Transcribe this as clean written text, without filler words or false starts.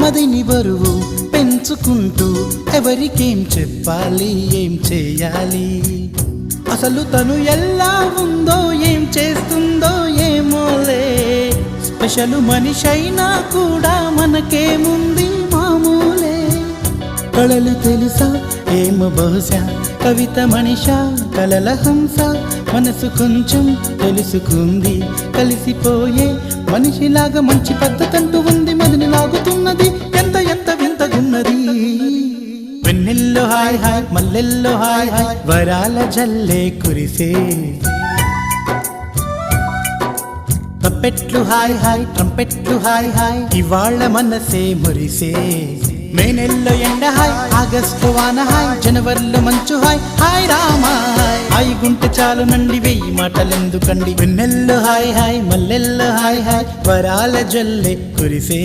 మదిని బరువు పెంచుకుంటూ ఎవరికేం చెప్పాలి ఏం చేయాలి అసలు తను ఎలా ఉందో ఏం చేస్తుందో ఏమోలే స్పెషల్ మనిషైనా కూడా మనకేముంది మామూలే కళలు తెలుసా ఏమో బహుశా కవిత మనిషా కలల హంస మనసు కొంచెం తెలుసుకుంది కలిసిపోయే మనిషిలాగా మంచి పద్ధతంటూ ఉంది మదిని లాగుతున్నది ఎంత ఎంత వింతగున్నది వెన్నెల్లో హాయ్ హాయ్ మల్లెల్లో హాయ్ హాయ్ వరాల జల్లే కురిసే తప్పెట్లు హాయ్ హాయ్ ట్రంపెట్లు హాయ్ హాయ్ ఇవాళ్ళ మనసే మురిసే మే నెలలో ఎండ హాయ్ ఆగస్టు వాన హాయ్ జనవరిలో మంచు హాయ్ హాయ్ రామా హాయ్ గుంటె చాలు నండి వెయ్యి మాటలెందుకండి వెన్నెల్లో హాయ్ హాయ్ మల్లెల్లో హాయ్ హాయ్ వరాల జల్లె కురిసే